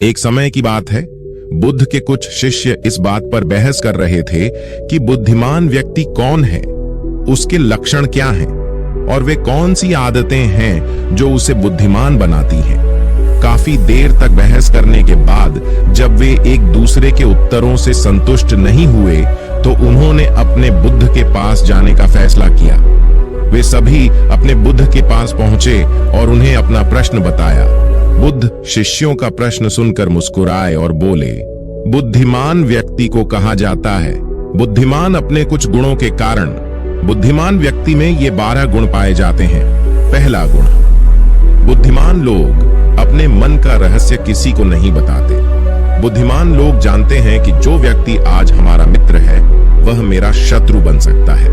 एक समय की बात है, बुद्ध के कुछ शिष्य इस बात पर बहस कर रहे थे कि बुद्धिमान व्यक्ति कौन है, उसके लक्षण क्या हैं और वे कौन सी आदतें हैं जो उसे बुद्धिमान बनाती हैं। काफी देर तक बहस करने के बाद जब वे एक दूसरे के उत्तरों से संतुष्ट नहीं हुए तो उन्होंने अपने बुद्ध के पास जाने का फैसला किया। वे सभी अपने बुद्ध के पास पहुंचे और उन्हें अपना प्रश्न बताया। बुद्ध शिष्यों का प्रश्न सुनकर मुस्कुराए और बोले, बुद्धिमान व्यक्ति को कहा जाता है बुद्धिमान अपने कुछ गुणों के कारण। बुद्धिमान व्यक्ति में ये 12 गुण पाए जाते हैं। पहला गुण, बुद्धिमान लोग अपने मन का रहस्य किसी को नहीं बताते। बुद्धिमान लोग जानते हैं कि जो व्यक्ति आज हमारा मित्र है वह मेरा शत्रु बन सकता है,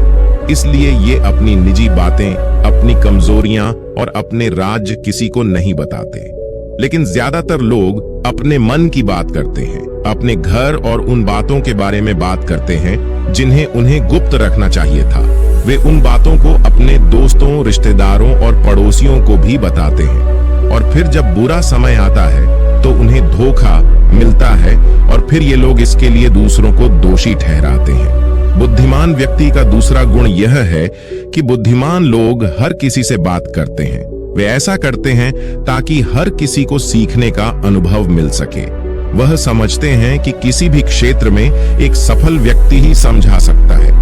इसलिए ये अपनी निजी बातें, अपनी कमजोरियां और अपने राज किसी को नहीं बताते। लेकिन ज्यादातर लोग अपने मन की बात करते हैं, अपने घर और उन बातों के बारे में बात करते हैं जिन्हें उन्हें गुप्त रखना चाहिए था। वे उन बातों को अपने दोस्तों, रिश्तेदारों और पड़ोसियों को भी बताते हैं और फिर जब बुरा समय आता है तो उन्हें धोखा मिलता है और फिर ये लोग इसके लिए दूसरों को दोषी ठहराते हैं। बुद्धिमान व्यक्ति का दूसरा गुण यह है कि बुद्धिमान लोग हर किसी से बात करते हैं। वे ऐसा करते हैं ताकि हर किसी को सीखने का अनुभव मिल सके। वह समझते हैं कि किसी भी क्षेत्र में एक सफल व्यक्ति ही समझा सकता है,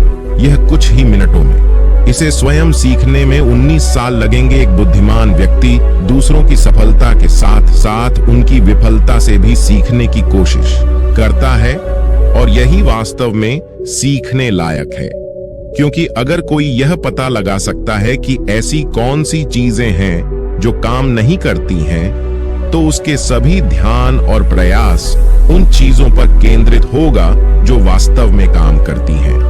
यह कुछ ही मिनटों में। इसे स्वयं सीखने में 19 साल लगेंगे। एक बुद्धिमान व्यक्ति दूसरों की सफलता के साथ साथ उनकी विफलता से भी सीखने की कोशिश करता है और यही वास्तव में सीखने लायक है, क्योंकि अगर कोई यह पता लगा सकता है कि ऐसी कौन सी चीजें हैं जो काम नहीं करती हैं, तो उसके सभी ध्यान और प्रयास उन चीजों पर केंद्रित होगा जो वास्तव में काम करती हैं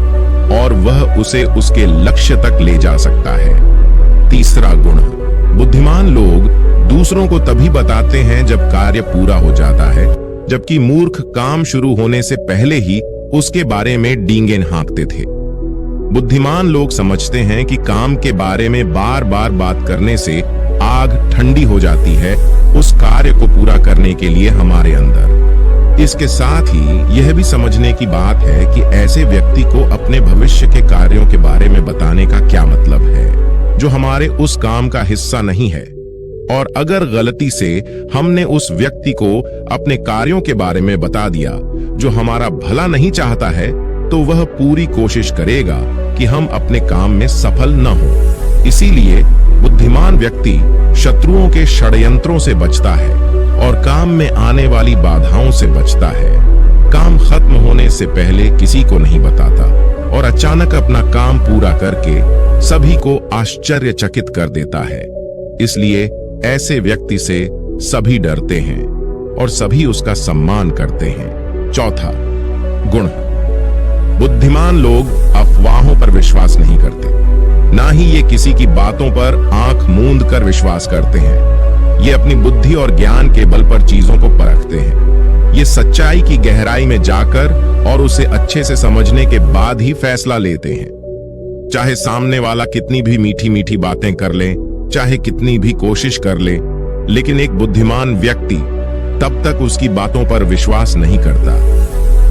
और वह उसे उसके लक्ष्य तक ले जा सकता है। तीसरा गुण, बुद्धिमान लोग दूसरों को तभी बताते हैं जब कार्य पूरा हो जाता है, जबकि मूर्ख काम शुरू होने से पहले ही उसके बारे में डींगे हाँकते थे। बुद्धिमान लोग समझते हैं कि काम के बारे में बार बार बात करने से आग ठंडी हो जाती है उस कार्य को पूरा करने के लिए हमारे अंदर। इसके साथ ही यह भी समझने की बात है कि ऐसे व्यक्ति को अपने भविष्य के कार्यों के बारे में बताने का क्या मतलब है जो हमारे उस काम का हिस्सा नहीं है। और अगर गलती से हमने उस व्यक्ति को अपने कार्यों के बारे में बता दिया जो हमारा भला नहीं चाहता है, तो वह पूरी कोशिश करेगा कि हम अपने काम में सफल न हो। इसीलिए बुद्धिमान व्यक्ति शत्रुओं के षड्यंत्रों से बचता है और काम में आने वाली बाधाओं से बचता है। काम खत्म होने से पहले किसी को नहीं बताता और अचानक अपना काम पूरा करके सभी को आश्चर्यचकित कर देता है। इसलिए ऐसे व्यक्ति से सभी डरते हैं और सभी उसका सम्मान करते हैं। चौथा गुण, बुद्धिमान लोग अफवाहों पर विश्वास नहीं करते, ना ही ये किसी की बातों पर आंख मूंद कर विश्वास करते हैं। ये अपनी बुद्धि और ज्ञान के बल पर चीजों को परखते हैं। ये सच्चाई की गहराई में जाकर और उसे अच्छे से समझने के बाद ही फैसला लेते हैं। चाहे सामने वाला कितनी भी मीठी मीठी बातें कर ले, चाहे कितनी भी कोशिश कर ले, लेकिन एक बुद्धिमान व्यक्ति तब तक उसकी बातों पर विश्वास नहीं करता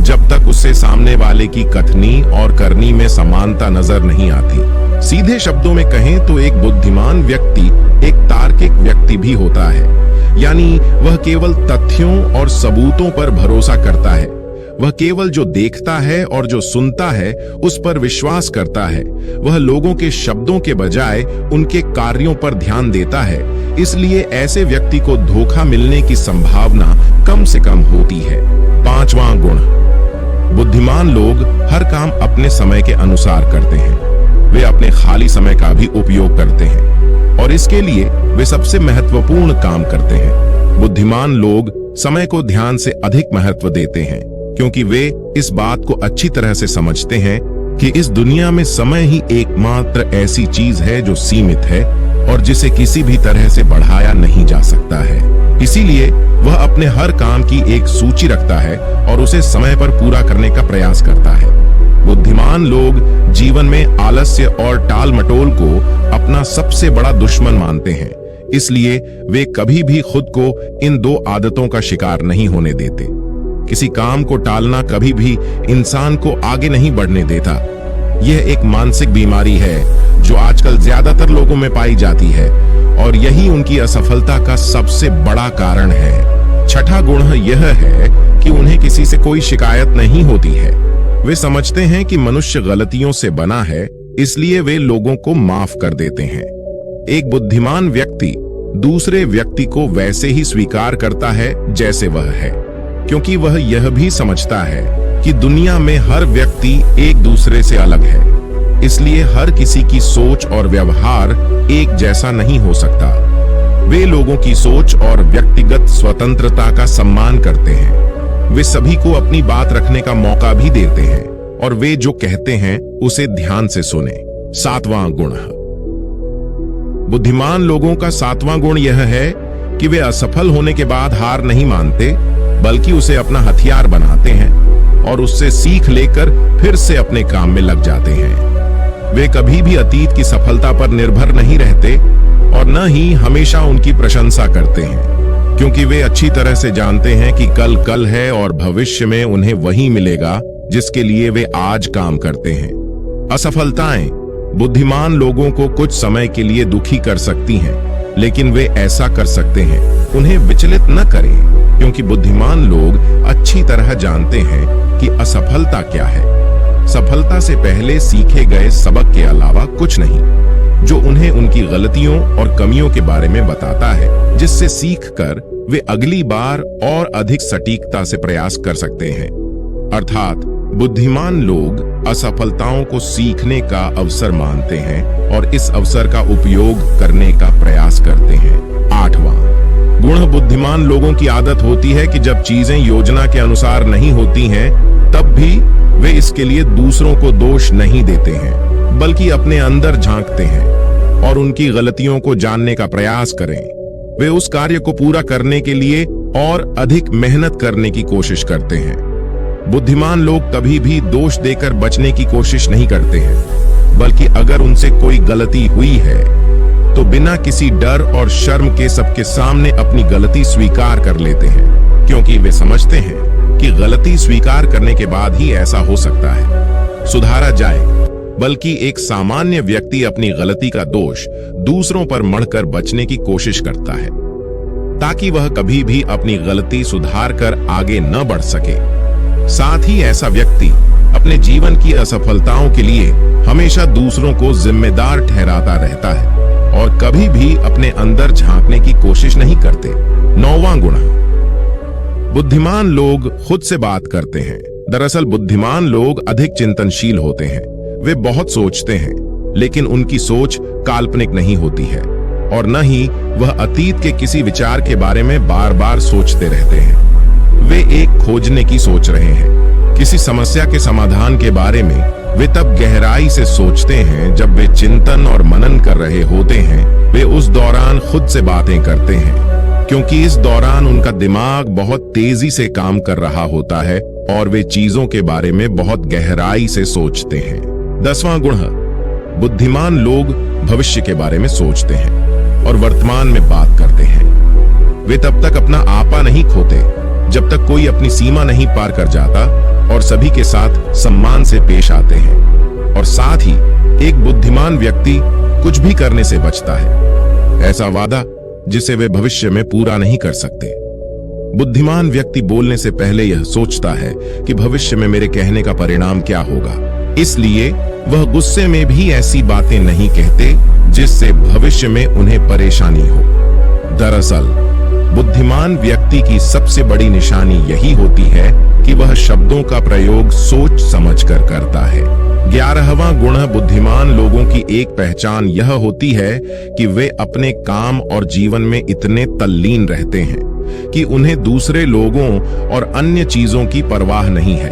जब तक उससे सामने वाले की कथनी और करनी में समानता नजर नहीं आती। सीधे शब्दों में कहें तो एक बुद्धिमान व्यक्ति एक तार्किक व्यक्ति भी होता है, यानी वह केवल तथ्यों और सबूतों पर भरोसा करता है। वह केवल जो देखता है और जो सुनता है उस पर विश्वास करता है। वह लोगों के शब्दों के बजाय उनके कार्यों पर ध्यान देता है। इसलिए ऐसे व्यक्ति को धोखा मिलने की संभावना कम से कम होती है। पांचवां गुण, बुद्धिमान लोग हर काम अपने समय के अनुसार करते हैं। वे अपने खाली समय का भी उपयोग करते हैं और इसके लिए वे सबसे महत्वपूर्ण काम करते हैं। बुद्धिमान लोग समय को ध्यान से अधिक महत्व देते हैं, क्योंकि वे इस बात को अच्छी तरह से समझते हैं कि इस दुनिया में समय ही एकमात्र ऐसी चीज है जो सीमित है और जिसे किसी भी तरह से बढ़ाया नहीं जा सकता है। इसीलिए वह अपने हर काम की एक सूची रखता है और उसे समय पर पूरा करने का प्रयास करता है। बुद्धिमान लोग जीवन में आलस्य और टाल मटोल को अपना सबसे बड़ा दुश्मन मानते हैं। इसलिए वे कभी भी खुद को इन दो आदतों का शिकार नहीं होने देते। किसी काम को टालना कभी भी इंसान को आगे नहीं बढ़ने देता। यह एक मानसिक बीमारी है जो आजकल ज्यादातर लोगों में पाई जाती है और यही उनकी असफलता का सबसे बड़ा कारण है। छठा गुण यह है कि उन्हें किसी से कोई शिकायत नहीं होती है। वे समझते हैं कि मनुष्य गलतियों से बना है, इसलिए वे लोगों को माफ कर देते हैं। एक बुद्धिमान व्यक्ति दूसरे व्यक्ति को वैसे ही स्वीकार करता है जैसे वह है, क्योंकि वह यह भी समझता है कि दुनिया में हर व्यक्ति एक दूसरे से अलग है। इसलिए हर किसी की सोच और व्यवहार एक जैसा नहीं हो सकता। वे लोगों की सोच और व्यक्तिगत स्वतंत्रता का सम्मान करते हैं। वे सभी को अपनी बात रखने का मौका भी देते हैं और वे जो कहते हैं उसे ध्यान से सुने। सातवां गुण। बुद्धिमान लोगों का सातवां गुण यह है कि वे असफल होने के बाद हार नहीं मानते, बल्कि उसे अपना हथियार बनाते हैं और उससे सीख लेकर फिर से अपने काम में लग जाते हैं। वे कभी भी अतीत की सफलता पर निर्भर नहीं रहते और न ही हमेशा उनकी प्रशंसा करते हैं, क्योंकि वे अच्छी तरह से जानते हैं कि कल कल है और भविष्य में उन्हें वही मिलेगा जिसके लिए वे आज काम करते हैं। असफलताएं बुद्धिमान लोगों को कुछ समय के लिए दुखी कर सकती हैं, लेकिन वे ऐसा कर सकते हैं, उन्हें विचलित न करें, क्योंकि बुद्धिमान लोग अच्छी तरह जानते हैं कि असफलता क्या है। सफलता से पहले सीखे गए सबक के अलावा कुछ नहीं, जो उन्हें उनकी गलतियों और कमियों के बारे में बताता है, जिससे सीखकर वे अगली बार और अधिक सटीकता से प्रयास कर सकते हैं। अर्थात बुद्धिमान लोग असफलताओं को सीखने का अवसर मानते हैं और इस अवसर का उपयोग करने का प्रयास करते हैं। आठवां गुण। बुद्धिमान लोगों की आदत होती है कि जब चीजें योजना के अनुसार नहीं होती हैं, तब भी वे इसके लिए दूसरों को दोष नहीं देते हैं, बल्कि अपने अंदर झांकते हैं और उनकी गलतियों को जानने का प्रयास करें। वे उस कार्य को पूरा करने के लिए और अधिक मेहनत करने की कोशिश करते हैं। बुद्धिमान लोग कभी भी दोष देकर बचने की कोशिश नहीं करते हैं, बल्कि अगर उनसे कोई गलती हुई है तो बिना किसी डर और शर्म के सबके सामने अपनी गलती स्वीकार कर लेते हैं, क्योंकि वे समझते हैं कि गलती स्वीकार करने के बाद ही ऐसा हो सकता है सुधारा जाए। बल्कि एक सामान्य व्यक्ति अपनी गलती का दोष दूसरों पर मढ़कर बचने की कोशिश करता है, ताकि वह कभी भी अपनी गलती सुधार कर आगे न बढ़ सके। साथ ही ऐसा व्यक्ति अपने जीवन की असफलताओं के लिए हमेशा दूसरों को जिम्मेदार ठहराता रहता है और कभी भी अपने अंदर झांकने की कोशिश नहीं करते। नौवां गुण। बुद्धिमान लोग खुद से बात करते हैं। दरअसल बुद्धिमान लोग अधिक चिंतनशील होते हैं। वे बहुत सोचते हैं, लेकिन उनकी सोच काल्पनिक नहीं होती है और न ही वह अतीत के किसी विचार के बारे में बार बार सोचते रहते हैं। वे एक खोजने की सोच रहे हैं। किसी समस्या के समाधान के बारे में वे तब गहराई से सोचते हैं जब वे चिंतन और मनन कर रहे होते हैं। वे उस दौरान खुद से बातें करते हैं, क्योंकि इस दौरान उनका दिमाग बहुत तेजी से काम कर रहा होता है और वे चीजों के बारे में बहुत गहराई से सोचते हैं। 10वां गुण। बुद्धिमान लोग भविष्य के बारे में सोचते हैं और वर्तमान में बात करते हैं। वे तब तक अपना आपा नहीं खोते जब तक कोई अपनी सीमा नहीं पार कर जाता और सभी के साथ सम्मान से पेश आते हैं। और साथ ही एक बुद्धिमान व्यक्ति कुछ भी करने से बचता है, ऐसा वादा जिसे वे भविष्य में पूरा नहीं कर सकते। बुद्धिमान व्यक्ति बोलने से पहले यह सोचता है कि भविष्य में मेरे कहने का परिणाम क्या होगा, इसलिए वह गुस्से में भी ऐसी बातें नहीं कहते जिससे भविष्य में उन्हें परेशानी हो। दरअसल बुद्धिमान व्यक्ति की सबसे बड़ी निशानी यही होती है कि वह शब्दों का प्रयोग सोच समझकर करता है। 11वां गुण। बुद्धिमान लोगों की एक पहचान यह होती है कि वे अपने काम और जीवन में इतने तल्लीन रहते हैं कि उन्हें दूसरे लोगों और अन्य चीजों की परवाह नहीं है।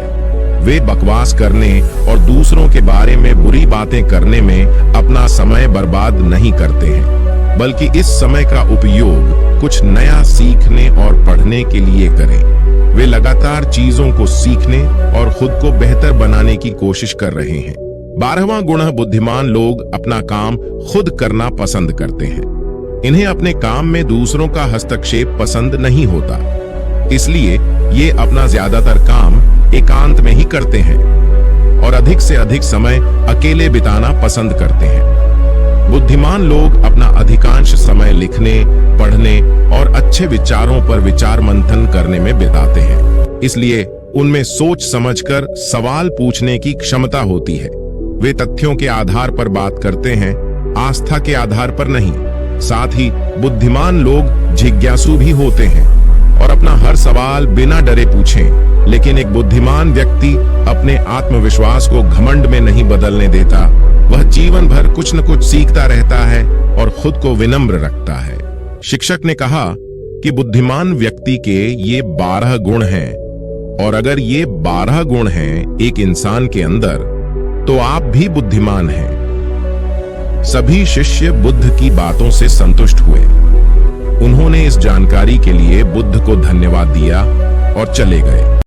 वे बकवास करने और दूसरों के बारे में बुरी बातें करने में अपना समय बर्बाद नहीं करते हैं, बल्कि इस समय का उपयोग कुछ नया सीखने और पढ़ने के लिए करें। वे लगातार चीजों को सीखने और खुद को बेहतर बनाने की कोशिश कर रहे हैं। 12वां गुण। बुद्धिमान लोग अपना काम खुद करना पसंद करते हैं। इन्हें अपने काम में दूसरों का हस्तक्षेप पसंद नहीं होता, इसलिए ये अपना ज्यादातर काम एकांत में ही करते हैं और अधिक से अधिक समय अकेले बिताना पसंद करते हैं। बुद्धिमान लोग अपना अधिकांश समय लिखने, पढ़ने और अच्छे विचारों पर विचार मंथन करने में बिताते हैं, इसलिए उनमें सोच समझकर सवाल पूछने की क्षमता होती है। वे तथ्यों के आधार पर बात करते हैं, आस्था के आधार पर नहीं। साथ ही बुद्धिमान लोग जिज्ञासु भी होते हैं और अपना हर सवाल बिना डरे पूछें। लेकिन एक बुद्धिमान व्यक्ति अपने आत्मविश्वास को घमंड में नहीं बदलने देता। वह जीवन भर कुछ न कुछ सीखता रहता है और खुद को विनम्र रखता है। शिक्षक ने कहा कि बुद्धिमान व्यक्ति के ये 12 गुण हैं, और अगर ये 12 गुण हैं एक इंसान के अंदर, तो आप भी बुद्धिमान हैं। सभी शिष्य बुद्ध की बातों से संतुष्ट हुए। उन्होंने इस जानकारी के लिए बुद्ध को धन्यवाद दिया और चले गए।